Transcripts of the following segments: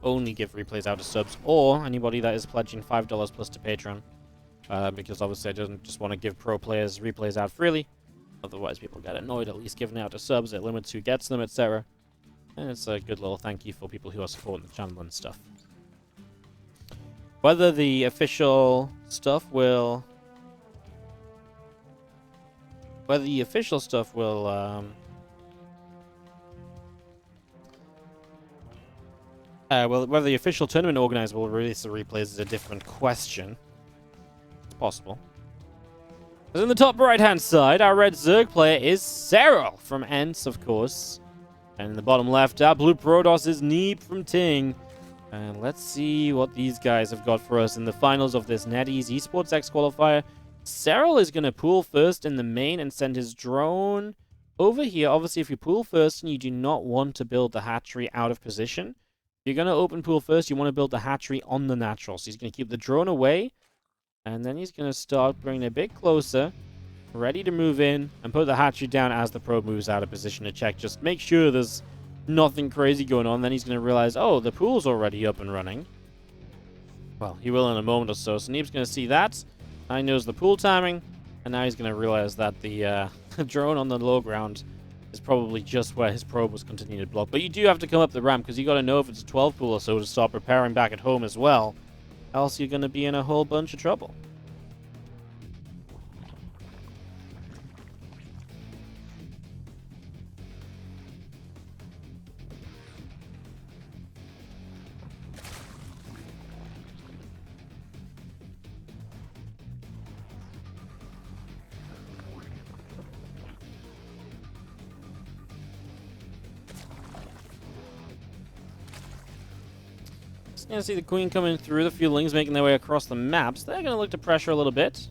only give replays out to subs or anybody that is pledging $5 plus to Patreon. Because obviously I don't just want to give pro players replays out freely. Otherwise people get annoyed at least giving out to subs. It limits who gets them, etc. And it's a good little thank you for people who are supporting the channel and stuff. Whether the official stuff will... whether the official tournament organizer will release the replays is a different question. It's possible. But in the top right-hand side, our red Zerg player is Serral from Ents, of course. And in the bottom left, our blue Protoss is Neeb from Ting. And let's see what these guys have got for us in the finals of this NetEase Esports X qualifier. Serral is going to pool first in the main and send his drone over here. Obviously, if you pool first and you do not want to build the hatchery out of position, you're going to open pool first. You want to build the hatchery on the natural. So he's going to keep the drone away. And then he's going to start bringing it a bit closer. Ready to move in and put the hatchery down as the probe moves out of position to check. Just make sure there's nothing crazy going on. Then he's going to realize, oh, the pool's already up and running. Well, he will in a moment or so. So Neeb's going to see that. Now he knows the pool timing. And now he's going to realize that the drone on the low ground is probably just where his probe was continuing to block. But you do have to come up the ramp because you got to know if it's a 12 pool or so to start preparing back at home as well. Else you're going to be in a whole bunch of trouble. Going to see the Queen coming through, the Fuelings making their way across the maps. They're going to look to pressure a little bit.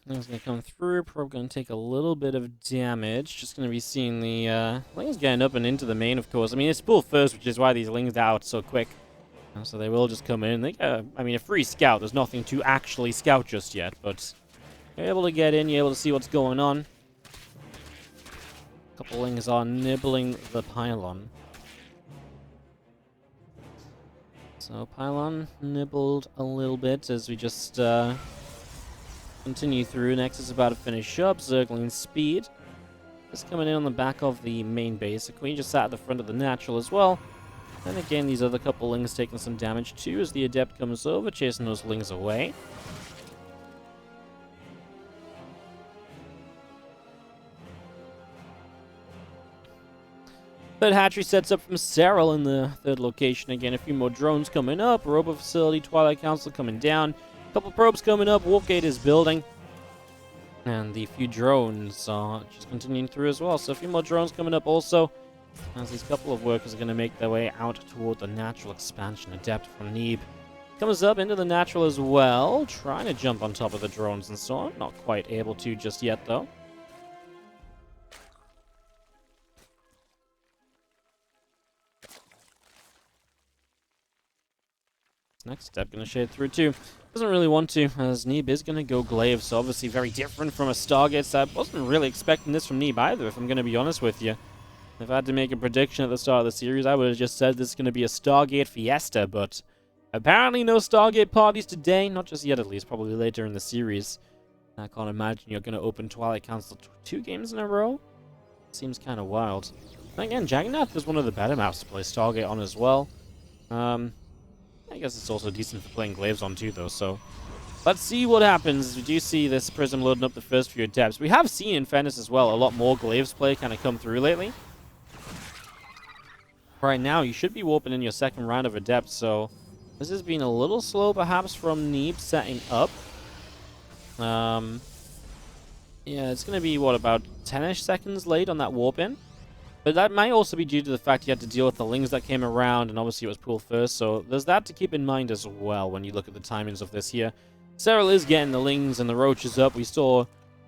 Ling's going to come through. Probe going to take a little bit of damage. Just going to be seeing the Ling's getting up and into the main, of course. I mean, it's pool first, which is why these Lings are out so quick. So they will just come in. They get, I mean, a free scout. There's nothing to actually scout just yet, but you're able to get in. You're able to see what's going on. A couple Lings are nibbling the pylon. So pylon nibbled a little bit as we just continue through. Next is about to finish up. Circling speed. Just coming in on the back of the main base. The Queen just sat at the front of the natural as well. And again, these other couple Lings taking some damage too as the Adept comes over, chasing those Lings away. Third hatchery sets up from Serral in the third location. Again, a few more drones coming up. Robo Facility, Twilight Council coming down. A couple probes coming up. Warpgate is building. And the few drones are just continuing through as well. So a few more drones coming up also. As these couple of workers are going to make their way out toward the natural expansion. Adept from Neeb comes up into the natural as well, trying to jump on top of the drones and so on. Not quite able to just yet, though. Next step, going to shade through too. Doesn't really want to, as Neeb is going to go Glaive, so obviously very different from a Stargate. So I wasn't really expecting this from Neeb either, if I'm going to be honest with you. If I had to make a prediction at the start of the series, I would have just said this is going to be a Stargate fiesta, but apparently no Stargate parties today, not just yet at least, probably later in the series. I can't imagine you're going to open Twilight Council 2 games in a row. Seems kind of wild. And again, Jaggernaut is one of the better maps to play Stargate on as well. I guess it's also decent for playing Glaives on too, though, so let's see what happens. We do see this Prism loading up the first few Adepts. We have seen, in fairness as well, a lot more Glaives play kind of come through lately. Right now, you should be warping in your second round of Adepts, so this has been a little slow, perhaps, from Neeb setting up. Yeah, it's going to be, what, about 10-ish seconds late on that warp in? But that might also be due to the fact you had to deal with the Lings that came around, and obviously it was pool first, so there's that to keep in mind as well when you look at the timings of this here. Serral is getting the Lings and the Roaches up. We saw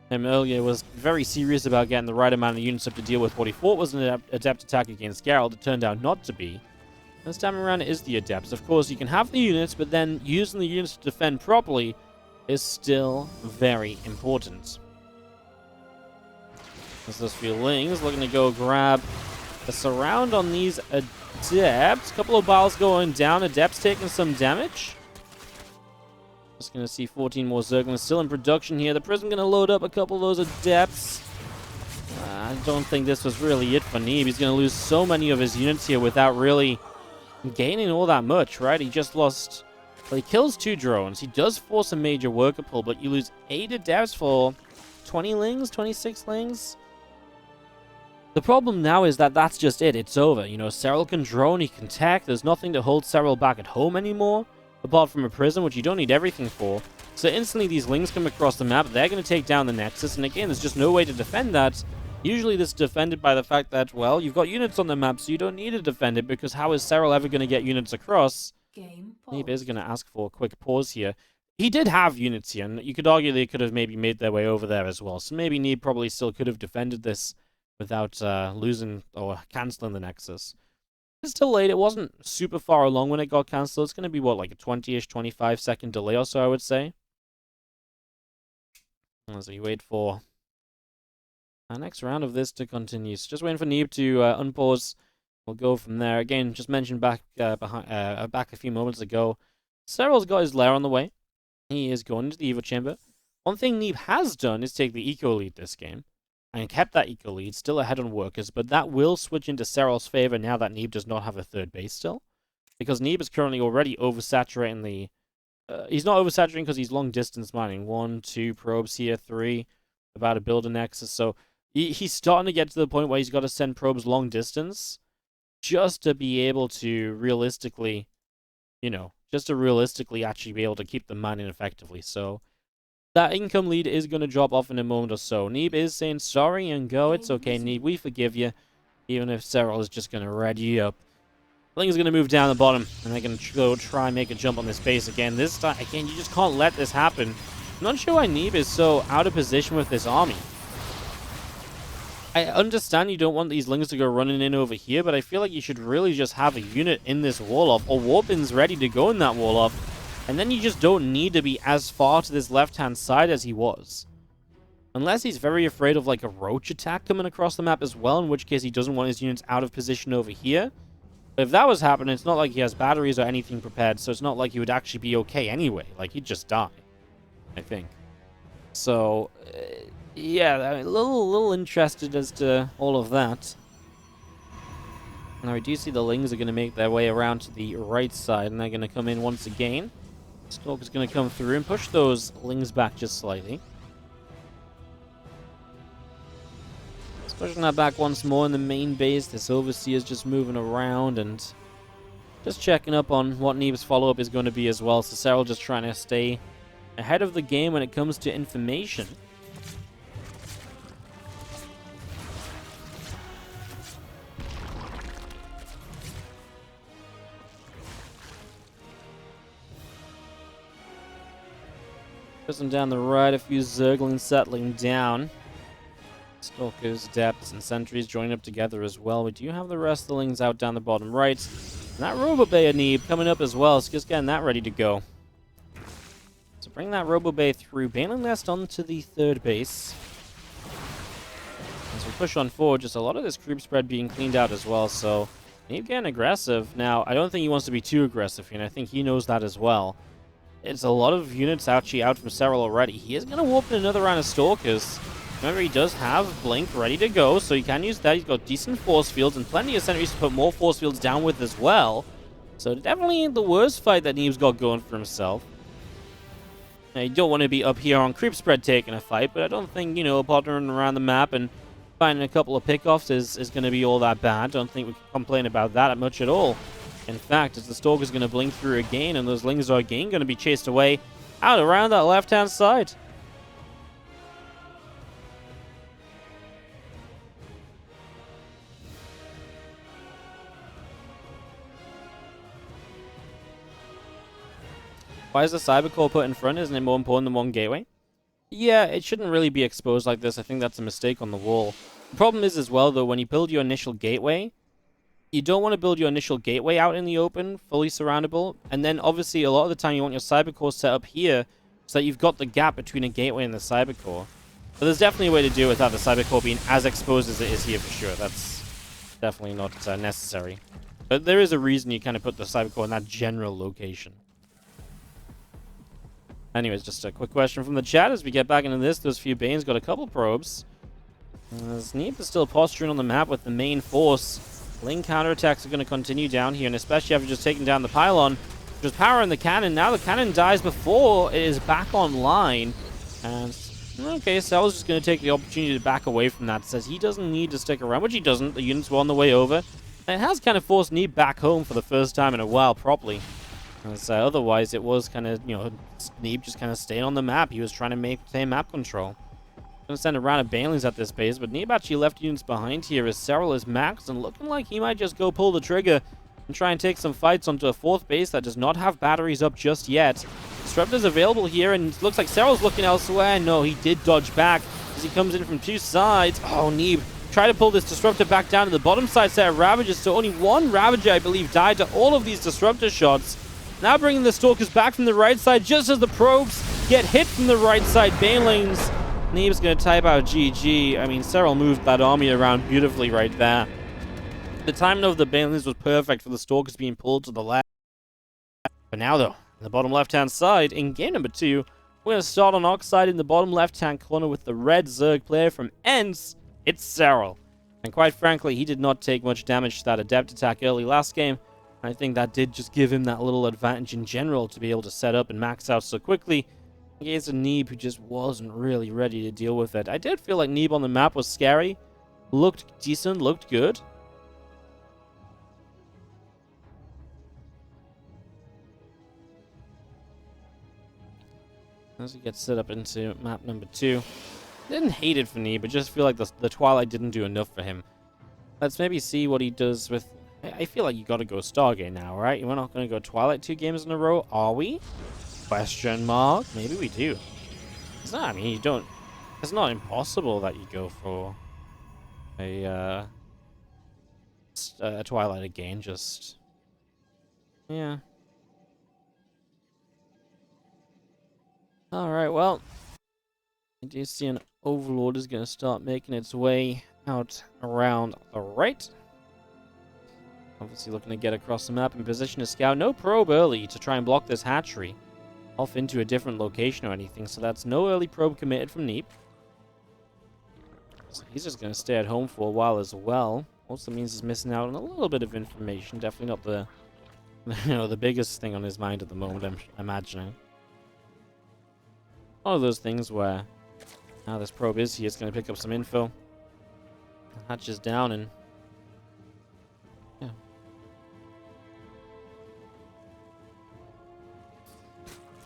him earlier was very serious about getting the right amount of units up to deal with what he thought was an Adept attack against Geralt. It turned out not to be. This time around it is the Adepts. Of course, you can have the units, but then using the units to defend properly is still very important. There's those few lings looking to go grab a surround on these adepts. A couple of balls going down. Adepts taking some damage. Just going to see 14 more Zerglings still in production here. The Prism going to load up a couple of those adepts. I don't think this was really it for Neeb. He's going to lose so many of his units here without really gaining all that much, right? He just lost... Well, he kills 2 drones. He does force a major worker pull, but you lose 8 adepts for 20 lings, 26 lings. The problem now is that that's just it. It's over. You know, Serral can drone, he can tech. There's nothing to hold Serral back at home anymore, apart from a prison, which you don't need everything for. So instantly these lings come across the map. They're going to take down the Nexus, and again, there's just no way to defend that. Usually this is defended by the fact that, well, you've got units on the map, so you don't need to defend it, because how is Serral ever going to get units across? Neeb is going to ask for a quick pause here. He did have units here, and you could argue they could have maybe made their way over there as well. So maybe Neeb probably still could have defended this without losing or cancelling the Nexus. It's still late. It wasn't super far along when it got cancelled. It's going to be, what, like a 20-ish, 25-second delay or so, I would say. As we wait for our next round of this to continue. So just waiting for Neeb to unpause. We'll go from there. Again, just mentioned back a few moments ago, Serral's got his lair on the way. He is going into the Evo Chamber. One thing Neeb has done is take the eco lead this game, and kept that eco lead, still ahead on workers, but that will switch into Serral's favor now that Neeb does not have a third base still. Because Neeb is currently already oversaturating the... he's not oversaturating because he's long distance mining. 1, 2 probes here, 3, about to build a Nexus. So he's starting to get to the point where he's got to send probes long distance just to be able to realistically, you know, just to realistically actually be able to keep them mining effectively. So that income lead is going to drop off in a moment or so. Neeb is saying sorry and go. It's okay, Neeb. We forgive you. Even if Serral is just going to red you up. Ling is going to move down the bottom. And they're going to go try and make a jump on this base again. This time, again, you just can't let this happen. I'm not sure why Neeb is so out of position with this army. I understand you don't want these Lings to go running in over here, but I feel like you should really just have a unit in this wall-off, or Warpins ready to go in that wall-off, and then you just don't need to be as far to this left-hand side as he was. Unless he's very afraid of, like, a roach attack coming across the map as well, in which case he doesn't want his units out of position over here. But if that was happening, it's not like he has batteries or anything prepared, so it's not like he would actually be okay anyway. Like, he'd just die, I think. So... yeah, I'm a little interested as to all of that. Now, we do see the Lings are going to make their way around to the right side, and they're going to come in once again. Stalker's going to come through and push those Lings back just slightly. Just pushing that back once more in the main base. This Overseer's just moving around and just checking up on what Neeb's follow-up is going to be as well. So Serral just trying to stay ahead of the game when it comes to information. Prison down the right, a few Zerglings settling down. Stalkers, Adepts, and Sentries joining up together as well. We do have the rest of the Lings out down the bottom right. And that Robo-Bay Neeb coming up as well, so just getting that ready to go. So bring that Robo-Bay through. Baneling Nest onto the third base. As we push on forward, just a lot of this creep spread being cleaned out as well, so Neeb getting aggressive. Now, I don't think he wants to be too aggressive here, and I think he knows that as well. It's a lot of units actually out from Serral already. He is going to warp in another round of Stalkers. Remember, he does have Blink ready to go, so he can use that. He's got decent force fields and plenty of sentries to put more force fields down with as well. So definitely ain't the worst fight that Neeb's got going for himself. Now, you don't want to be up here on creep spread taking a fight, but I don't think, you know, pottering around the map and finding a couple of pickoffs is going to be all that bad. I don't think we can complain about that much at all. In fact, as the Stalker's going to blink through again, and those Lings are again going to be chased away out around that left-hand side. Why is the Cybercore put in front? Isn't it more important than one gateway? Yeah, it shouldn't really be exposed like this. I think that's a mistake on the wall. The problem is as well, though, when you build your initial gateway, you don't want to build your initial gateway out in the open, fully surroundable, and then obviously a lot of the time you want your Cybercore set up here so that you've got the gap between a gateway and the cyber core. But there's definitely a way to do it without the cyber core being as exposed as it is here for sure. That's definitely not necessary. But there is a reason you kind of put the cyber core in that general location. Anyways, just a quick question from the chat as we get back into this. Those few Banes got a couple probes. As Neeb is still posturing on the map with the main force. Ling counterattacks are going to continue down here, and especially after just taking down the pylon, just powering the cannon. Now the cannon dies before it is back online. And, okay, Serral's just going to take the opportunity to back away from that. Says he doesn't need to stick around, which he doesn't. The units were on the way over. And it has kind of forced Neeb back home for the first time in a while, properly. As, otherwise, it was kind of, you know, Neeb just kind of staying on the map. He was trying to maintain map control. Going to send a round of Banelings at this base, but Neeb actually left units behind here as Serral is maxed and looking like he might just go pull the trigger and try and take some fights onto a fourth base that does not have batteries up just yet. Disruptor's available here, and it looks like Serral's looking elsewhere. No, he did dodge back as he comes in from two sides. Oh, Neeb try to pull this Disruptor back down to the bottom side set of Ravagers, so only one Ravager, I believe, died to all of these Disruptor shots. Now bringing the Stalkers back from the right side just as the probes get hit from the right side. Banelings. Neeb's going to type out GG. I mean, Serral moved that army around beautifully right there. The timing of the Banelings was perfect for the Stalkers being pulled to the left. But now, though, on the bottom left-hand side, in game number 2, we're going to start on Oxide in the bottom left-hand corner with the red Zerg player from ENCE. It's Serral. And quite frankly, he did not take much damage to that Adept attack early last game. I think that did just give him that little advantage in general to be able to set up and max out so quickly against a Neeb who just wasn't really ready to deal with it. I did feel like Neeb on the map was scary. Looked decent, looked good. As he gets set up into map number 2. Didn't hate it for Neeb, but just feel like the Twilight didn't do enough for him. Let's maybe see what he does with... I feel like you got to go Stargate now, right? We're not going to go Twilight 2 games in a row, are we? Question mark. Maybe we do. It's not, I mean, you don't... It's not impossible that you go for a Twilight again, just... Yeah. Alright, well... I do see an Overlord is going to start making its way out around the right. Obviously looking to get across the map and position a scout. No probe early to try and block this hatchery off into a different location or anything. So that's no early probe committed from Neeb. So he's just going to stay at home for a while as well. Also means he's missing out on a little bit of information. Definitely not the, you know, the biggest thing on his mind at the moment, I'm imagining. One of those things where now this probe is here, it's going to pick up some info. Hatches down and... yeah.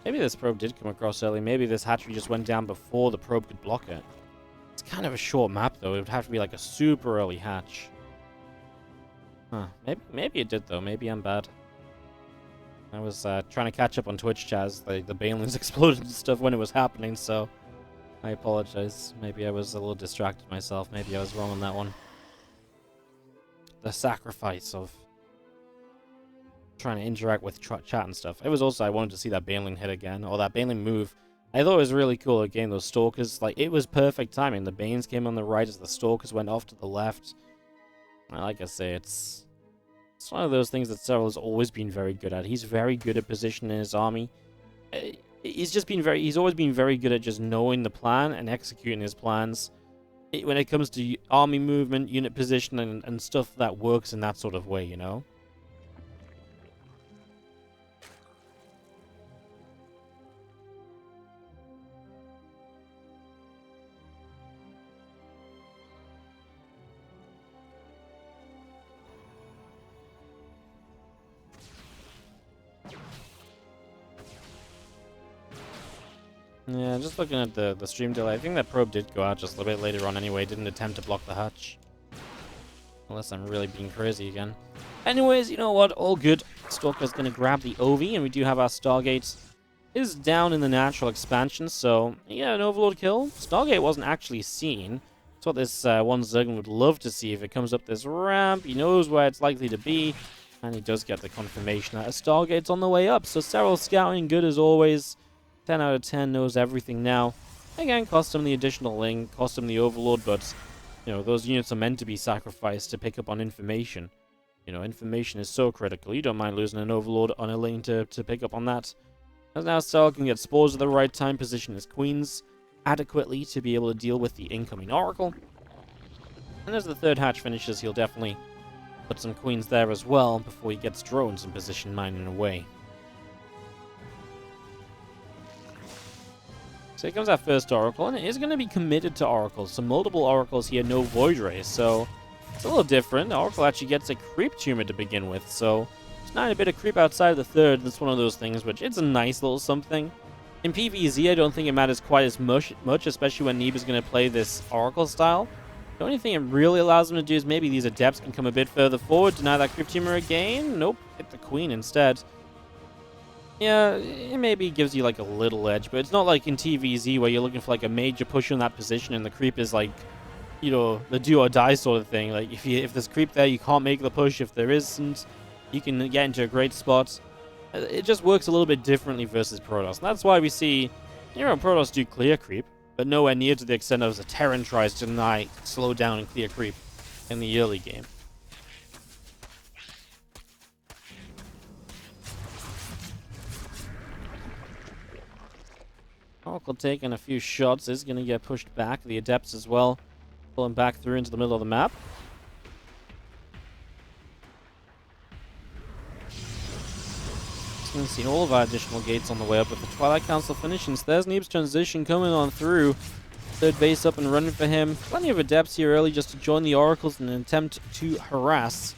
Maybe this probe did come across early. Maybe this hatchery just went down before the probe could block it. It's kind of a short map, though. It would have to be like a super early hatch. Huh. Maybe it did, though. Maybe I'm bad. I was trying to catch up on Twitch chat as the Banelings exploded and stuff when it was happening, so... I apologize. Maybe I was a little distracted myself. Maybe I was wrong on that one. The sacrifice of trying to interact with chat and stuff. It was also, I wanted to see that Baneling hit again, or that Baneling move. I thought it was really cool again, those Stalkers. Like, it was perfect timing. The Banes came on the right as the Stalkers went off to the left. Like I say, it's one of those things that Serral has always been very good at. He's very good at positioning his army. He's always been very good at just knowing the plan and executing his plans. When it comes to army movement, unit position, and stuff that works in that sort of way, you know? Yeah, just looking at the stream delay, I think that probe did go out just a little bit later on anyway. Didn't attempt to block the hatch. Unless I'm really being crazy again. Anyways, you know what? All good. Stalker's going to grab the OV, and we do have our Stargate is down in the natural expansion, so yeah, an Overlord kill. Stargate wasn't actually seen. That's what this one Zergan would love to see if it comes up this ramp. He knows where it's likely to be, and he does get the confirmation that a Stargate's on the way up. So Serral scouting good as always. 10 out of 10, knows everything now. Again, cost him the additional link, cost him the overload, but, you know, those units are meant to be sacrificed to pick up on information. You know, information is so critical. You don't mind losing an overload on a lane to pick up on that. As now Serral can get spores at the right time, position his queens adequately to be able to deal with the incoming oracle. And as the third hatch finishes, he'll definitely put some queens there as well before he gets drones in position, mining away. So here comes our first oracle, and it is going to be committed to oracles. So multiple oracles here, no void rays. So it's a little different. Oracle actually gets a creep tumor to begin with, so it's not a bit of creep outside of the third. That's one of those things which it's a nice little something. In PvZ, I don't think it matters quite as much, especially when Neeb is going to play this oracle style. The only thing it really allows them to do is maybe these adepts can come a bit further forward, deny that creep tumor again. Nope, hit the queen instead. Yeah, it maybe gives you like a little edge, but it's not like in TVZ where you're looking for like a major push in that position and the creep is like, you know, the do or die sort of thing. Like if there's creep there, you can't make the push. If there isn't, you can get into a great spot. It just works a little bit differently versus Protoss. And that's why we see, you know, Protoss do clear creep, but nowhere near to the extent as a Terran tries to deny, slow down and clear creep in the early game. Oracle taking a few shots, is going to get pushed back. The Adepts as well, pulling back through into the middle of the map. Just going to see all of our additional gates on the way up with the Twilight Council finishing. So there's Neeb's transition coming on through. Third base up and running for him. Plenty of Adepts here early just to join the Oracles in an attempt to harass.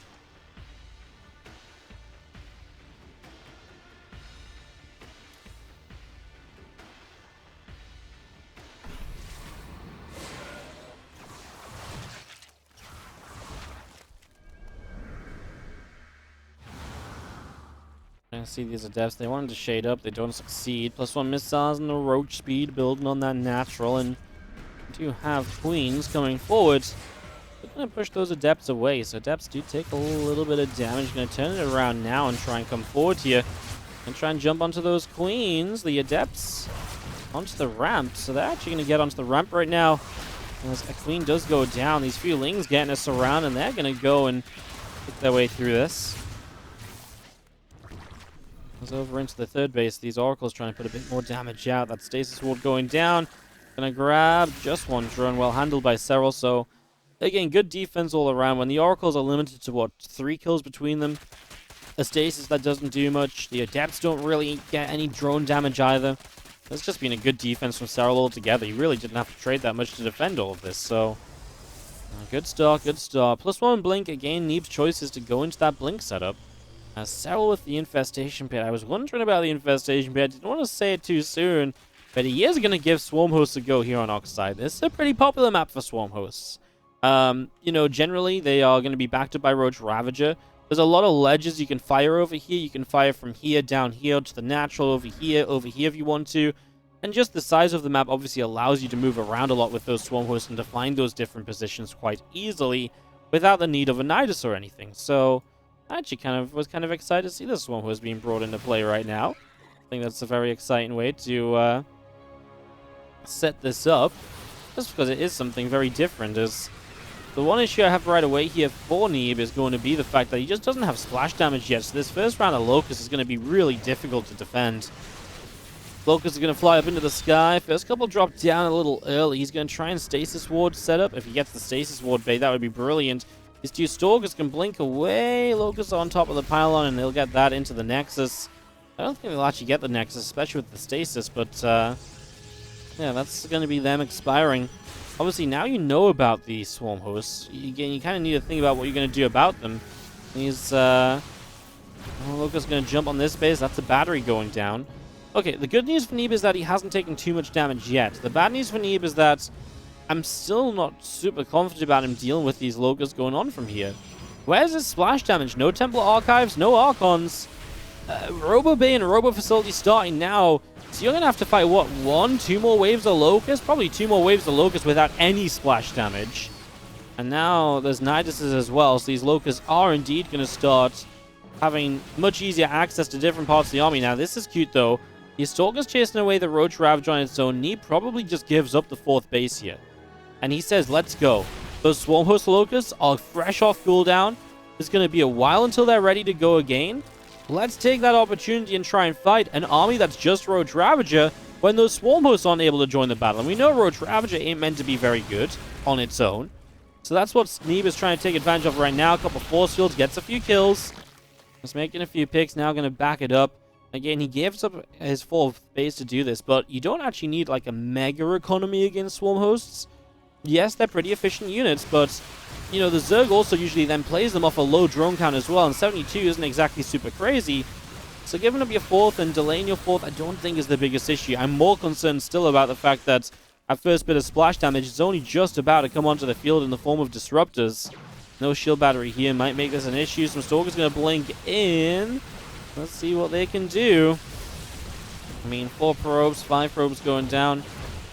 I see these Adepts, they wanted to shade up, they don't succeed. +1 missiles and the roach speed building on that natural, and do have queens coming forward. They're going to push those Adepts away, so Adepts do take a little bit of damage. Going to turn it around now and try and come forward here and try and jump onto those queens. The Adepts onto the ramp, so they're actually going to get onto the ramp right now. As a queen does go down, these few lings getting us around, and they're going to go and pick their way through this. Goes over into the third base. These Oracles trying to put a bit more damage out. That Stasis Ward going down. Gonna grab just one drone. Well handled by Serral. So, again, good defense all around. When the Oracles are limited to, what, 3 kills between them? A Stasis that doesn't do much. The Adepts don't really get any drone damage either. It's just been a good defense from Serral altogether. He really didn't have to trade that much to defend all of this. So, good start, good start. +1 Blink. Again, Neeb's choice is to go into that Blink setup. Serral with the Infestation Pit. I was wondering about the Infestation Pit. I didn't want to say it too soon, but he is going to give Swarm Hosts a go here on Oxide. This is a pretty popular map for Swarm Hosts. You know, generally, they are going to be backed up by Roach Ravager. There's a lot of ledges you can fire over here. You can fire from here, down here, to the natural, over here if you want to. And just the size of the map obviously allows you to move around a lot with those Swarm Hosts and to find those different positions quite easily without the need of a Nidus or anything. So I actually was kind of excited to see this Swarm Host being brought into play right now. I think that's a very exciting way to set this up, just because it is something very different. As the one issue I have right away here for Neeb is going to be the fact that he just doesn't have splash damage yet, so this first round of Locust is going to be really difficult to defend. Locust is going to fly up into the sky. First couple drop down a little early. He's going to try and Stasis Ward set up. If he gets the Stasis Ward bait, that would be brilliant. These 2 Stalkers can blink away. Locust on top of the pylon, and they'll get that into the Nexus. I don't think they'll actually get the Nexus, especially with the Stasis, but yeah, that's going to be them expiring. Obviously, now you know about the Swarm Hosts. You kind of need to think about what you're going to do about them. These Locust going to jump on this base. That's a battery going down. Okay, the good news for Neeb is that he hasn't taken too much damage yet. The bad news for Neeb is that I'm still not super confident about him dealing with these Locusts going on from here. Where's his splash damage? No Templar Archives, no Archons. Robo Bay and Robo Facility starting now. So you're going to have to fight, what, 1, 2 more waves of Locusts? Probably 2 more waves of Locusts without any splash damage. And now there's Niduses as well, so these Locusts are indeed going to start having much easier access to different parts of the army. Now, this is cute, though. The Stalker's chasing away the Roach Ravager on its own. Neeb probably just gives up the 4th base here. And he says, let's go. Those Swarm Host Locusts are fresh off cooldown. It's going to be a while until they're ready to go again. Let's take that opportunity and try and fight an army that's just Roach Ravager when those Swarm Hosts aren't able to join the battle. And we know Roach Ravager ain't meant to be very good on its own. So that's what Neeb is trying to take advantage of right now. A couple force fields, gets a few kills. Just making a few picks, now going to back it up. Again, he gives up his 4th base to do this, but you don't actually need like a mega economy against Swarm Hosts. Yes, they're pretty efficient units, but, you know, the Zerg also usually then plays them off a low drone count as well, and 72 isn't exactly super crazy. So giving up your 4th and delaying your 4th, I don't think is the biggest issue. I'm more concerned still about the fact that at first bit of splash damage is only just about to come onto the field in the form of Disruptors. No shield battery here might make this an issue. Some Stalker's going to blink in. Let's see what they can do. I mean, 4 probes, 5 probes going down.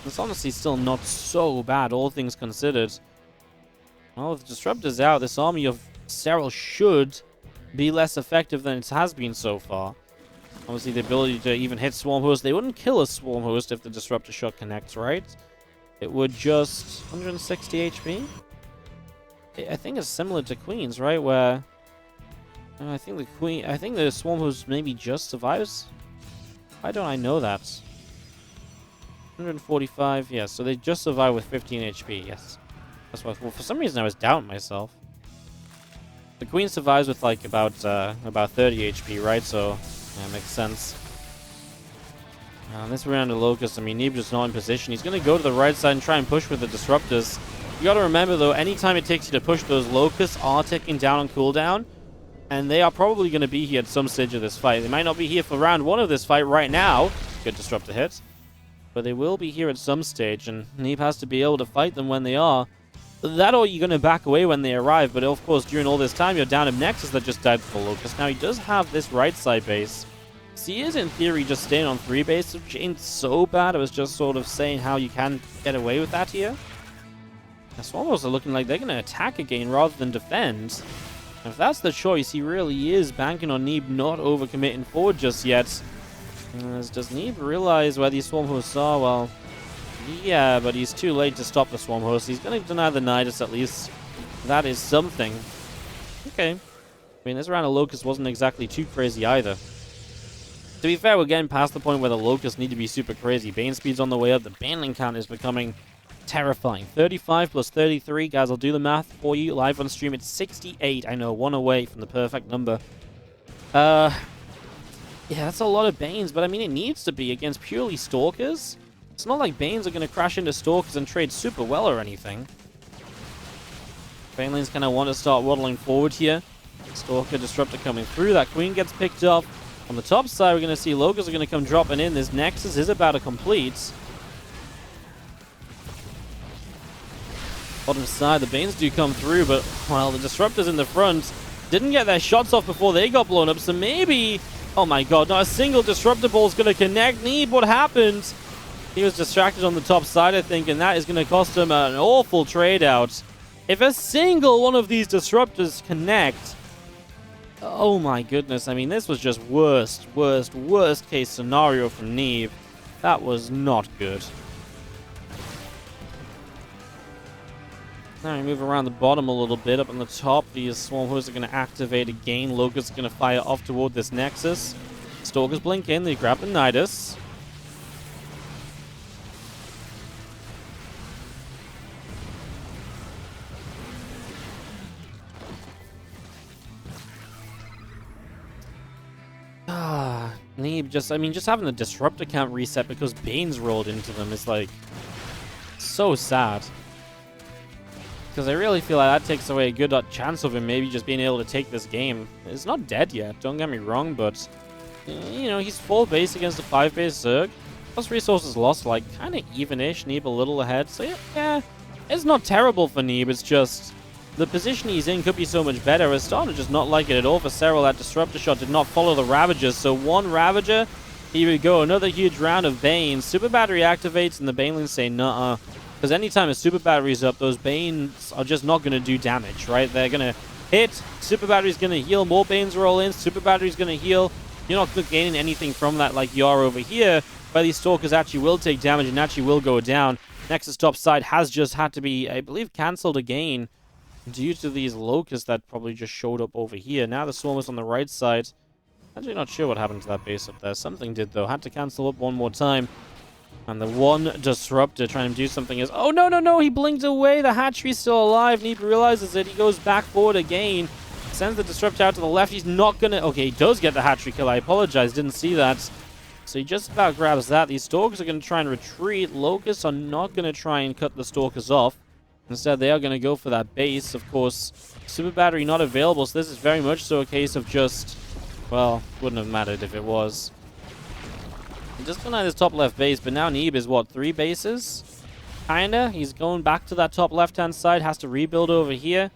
It's honestly still not so bad, all things considered. Well, with Disruptors out, this army of Serral should be less effective than it has been so far. Obviously, the ability to even hit Swarm Host. They wouldn't kill a Swarm Host if the Disruptor shot connects, right? It would just 160 HP. I think it's similar to Queen's, right? Where I think the Swarm Host maybe just survives. Why don't I know that? 145, yes. So they just survive with 15 HP, yes. That's why. Well, for some reason I was doubting myself. The Queen survives with like about 30 HP, right? So yeah, makes sense. This round of Locust, I mean, Neeb just not in position. He's going to go to the right side and try and push with the Disruptors. You got to remember, though, anytime it takes you to push, those Locusts are ticking down on cooldown. And they are probably going to be here at some stage of this fight. They might not be here for round 1 of this fight right now. Good Disruptor hit. But they will be here at some stage, and Neeb has to be able to fight them when they are. That or you're going to back away when they arrive. But, of course, during all this time, you're down to Nexus that just died for the Locust. Now, he does have this right side base. So he is, in theory, just staying on 3 base, which ain't so bad. I was just sort of saying how you can get away with that here. The Swallows are looking like they're going to attack again rather than defend. And if that's the choice, he really is banking on Neeb not overcommitting forward just yet. Does Neeb realize where these Swarm Hosts are? Well, yeah, but he's too late to stop the Swarm Host. He's going to deny the Nidus at least. That is something. Okay. I mean, this round of Locust wasn't exactly too crazy either. To be fair, we're getting past the point where the Locusts need to be super crazy. Bane speed's on the way up. The Baneling count is becoming terrifying. 35 plus 33. Guys, I'll do the math for you live on stream. It's 68. I know, 1 away from the perfect number. Yeah, that's a lot of Banes, but I mean, it needs to be against purely Stalkers. It's not like Banes are going to crash into Stalkers and trade super well or anything. Banelings kind of want to start waddling forward here. Stalker Disruptor coming through. That Queen gets picked up. On the top side, we're going to see Locals are going to come dropping in. This Nexus is about to complete. Bottom side, the Banes do come through, but, well, the Disruptors in the front didn't get their shots off before they got blown up, so maybe... Oh my god, not a single Disruptor ball is going to connect. Neeb, what happened? He was distracted on the top side, I think, and that is going to cost him an awful trade out. If a single one of these Disruptors connect... Oh my goodness, I mean, this was just worst case scenario from Neeb. That was not good. Now we move around the bottom a little bit. Up on the top, these Swarm Hosts are going to activate again. Locusts are going to fire off toward this Nexus. Stalkers blink in, they grab the Nidus. Neeb just having the Disruptor count reset because Bane's rolled into them is like so sad. Because I really feel like that takes away a good chance of him maybe just being able to take this game. It's not dead yet, don't get me wrong, but you know, he's full base against a 5 base Zerg. Plus resources lost like kind of even-ish, Neeb a little ahead. So yeah, it's not terrible for Neeb, it's just the position he's in could be so much better. We're starting to just not like it at all for Serral. That Disruptor shot did not follow the Ravagers. So 1 Ravager, here we go. Another huge round of Bane. Super Battery activates and the Banelings say nuh-uh. Because anytime a Super Battery's up, those Banes are just not going to do damage, right? They're going to hit. Super Battery's going to heal. More Banes roll in. Super Battery's going to heal. you're not gaining anything from that like you are over here, where these Stalkers actually will take damage and actually will go down. Nexus top side has just had to be, I believe, cancelled again due to these Locusts that probably just showed up over here. Now the Swarm is on the right side. Actually not sure what happened to that base up there. Something did, though. Had to cancel up one more time. And the one Disruptor trying to do something is... Oh, no, no, no! He blinked away! The hatchery's still alive. Neeb realizes it. He goes back forward again. Sends the Disruptor out to the left. He's not gonna... Okay, he does get the hatchery kill. I apologize. Didn't see that. So he just about grabs that. These Stalkers are going to try and retreat. Locusts are not going to try and cut the Stalkers off. Instead, they are going to go for that base. Of course, Super Battery not available. So this is very much so a case of just... Well, wouldn't have mattered if it was. Just going on this top left base, but now Neeb is, what, 3 bases? Kinda. He's going back to that top left-hand side, has to rebuild over here.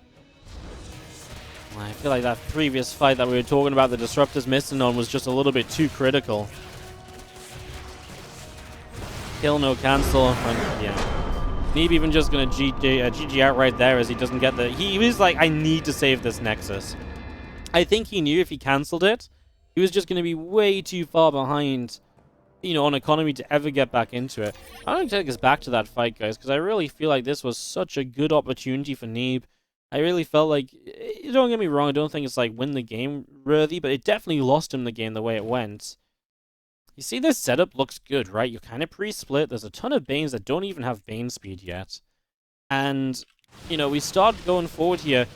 I feel like that previous fight that we were talking about, the Disruptors missing on, was just a little bit too critical. Kill, no cancel. And, yeah. Neeb even just going to GG out right there as he doesn't get the... He was like, I need to save this Nexus. I think he knew if he cancelled it, he was just going to be way too far behind, you know, on economy to ever get back into it. I'm going to take us back to that fight, guys, because I really feel like this was such a good opportunity for Neeb. I really felt like, don't get me wrong, I don't think it's like win the game worthy, but it definitely lost him the game the way it went. You see, this setup looks good, right? You're kind of pre-split. There's a ton of Banes that don't even have Bane speed yet. And, you know, we start going forward here,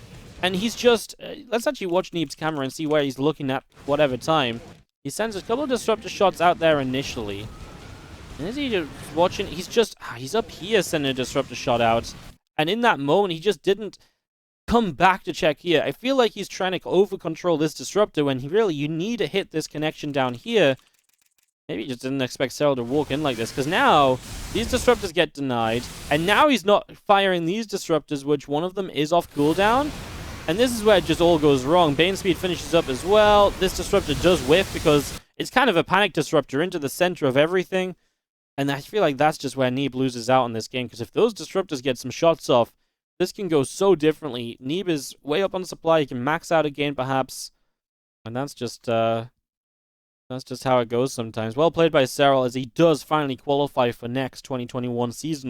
and he's just... let's actually watch Neeb's camera and see where he's looking at whatever time. He sends a couple of Disruptor shots out there initially. And is he just watching? He's just... he's up here sending a Disruptor shot out. And in that moment, he just didn't come back to check here. I feel like he's trying to over-control this Disruptor when he really... You need to hit this connection down here. Maybe he just didn't expect Serral to walk in like this, because now these Disruptors get denied, and now he's not firing these Disruptors, which one of them is off cooldown, and this is where it just all goes wrong. Bane speed finishes up as well. This Disruptor does whiff because it's kind of a panic Disruptor into the center of everything, and I feel like that's just where Neeb loses out in this game, because if those Disruptors get some shots off, this can go so differently. Neeb is way up on supply. He can max out again, perhaps, and that's just how it goes sometimes. Well played by Serral as he does finally qualify for next 2021 season.